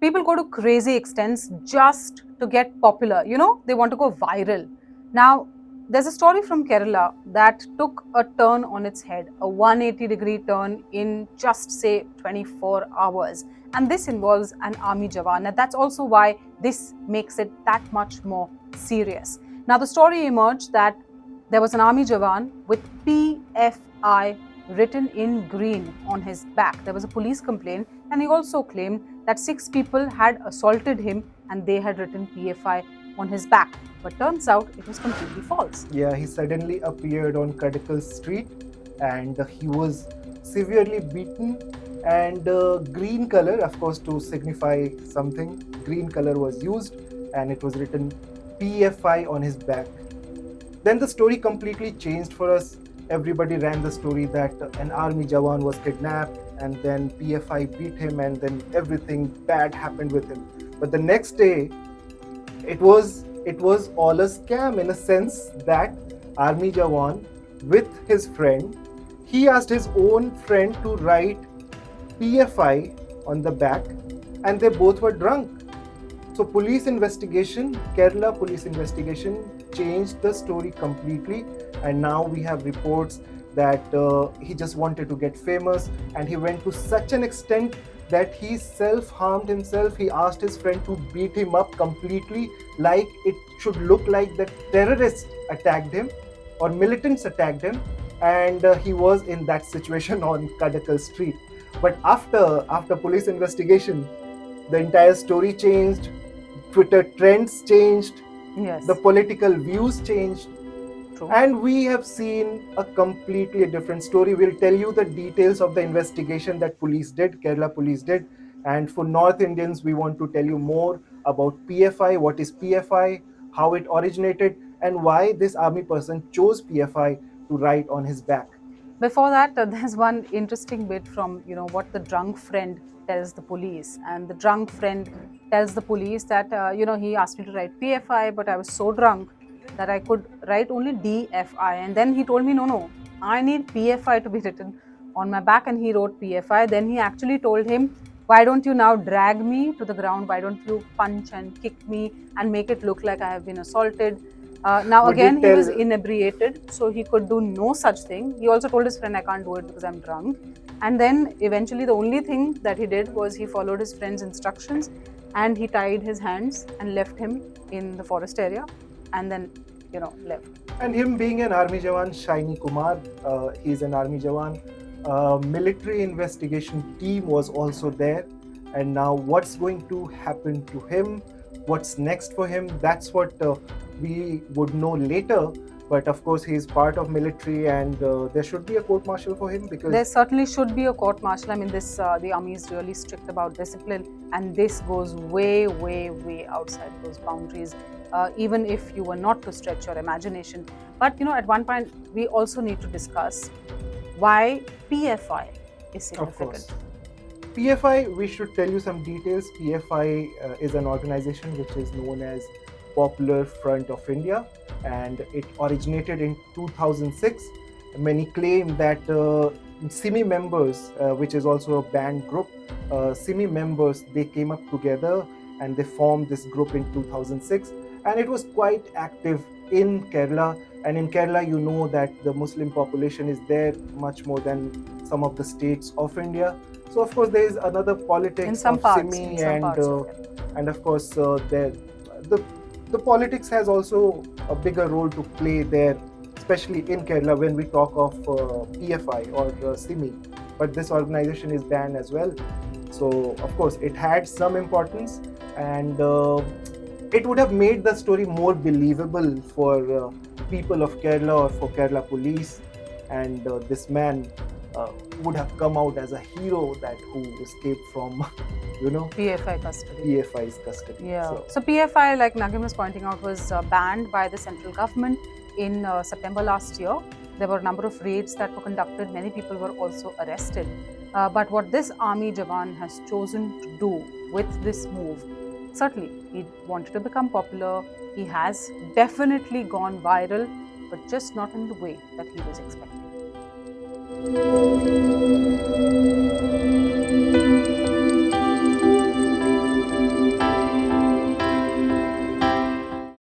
People go to crazy extents just to get popular. They want to go viral. Now, there's a story from Kerala that took a turn on its head, a 180-degree turn in just say 24 hours. And this involves an army Jawan. And that's also why this makes it that much more serious. Now, the story emerged that there was an army Jawan with PFI written in green on his back. There was a police complaint, and he also claimed that 6 people had assaulted him and they had written PFI on his back. But turns out it was completely false. Yeah, he suddenly appeared on Kadakal Street and he was severely beaten. And green color, of course, to signify something, green color was used and it was written PFI on his back. Then the story completely changed for us. Everybody ran the story that an army Jawan was kidnapped and then PFI beat him and then everything bad happened with him. But the next day, it was all a scam in a sense that army Jawan with his friend, he asked his own friend to write PFI on the back and they both were drunk. So Kerala police investigation changed the story completely, and now we have reports that he just wanted to get famous and he went to such an extent that he self-harmed himself. He asked his friend to beat him up completely, like it should look like that terrorists attacked him or militants attacked him, and he was in that situation on Kadakal Street. But after police investigation, the entire story changed, Twitter trends changed, Yes. the political views changed, True. and we have seen a completely different story. We'll tell you the details of the investigation that Kerala police did. And for North Indians, we want to tell you more about PFI, what is PFI, how it originated, and why this army person chose PFI to write on his back. Before that, there's one interesting bit from what the drunk friend tells the police, and the drunk friend tells the police that he asked me to write PFI, but I was so drunk that I could write only DFI, and then he told me no, I need PFI to be written on my back, and he wrote PFI. Then he actually told him, why don't you now drag me to the ground? Why don't you punch and kick me and make it look like I have been assaulted? Now again, he was inebriated, so he could do no such thing. He also told his friend, I can't do it because I'm drunk. And then eventually the only thing that he did was he followed his friend's instructions and he tied his hands and left him in the forest area and then, left. And him being an army Jawan, Shiny Kumar, he's an army Jawan. Military investigation team was also there. And now what's going to happen to him? What's next for him? That's what we would know later. But of course, he's part of military, and there should be a court-martial for him because there certainly should be a court-martial. I mean, the army is really strict about discipline, and this goes way, way, way outside those boundaries. Even if you were not to stretch your imagination. But at one point, we also need to discuss why PFI is significant. Of course. PFI, we should tell you some details. PFI is an organization which is known as Popular Front of India, and it originated in 2006. Many claim that Simi members, which is also a band group, Simi members, they came up together and they formed this group in 2006, and it was quite active in Kerala. And in Kerala, you know that the Muslim population is there much more than some of the states of India. So of course there is another politics in some of parts, Simi, and of course the politics has also a bigger role to play there, especially in Kerala when we talk of PFI or Simi. But this organization is banned as well. So of course it had some importance, and it would have made the story more believable for people of Kerala or for Kerala police, and this man would have come out as a hero who escaped from PFI custody. PFI's custody. Yeah. So PFI, like Nagin was pointing out, was banned by the central government in September last year. There were a number of raids that were conducted. Many people were also arrested. But what this army Jawan has chosen to do with this move, certainly he wanted to become popular. He has definitely gone viral, but just not in the way that he was expecting.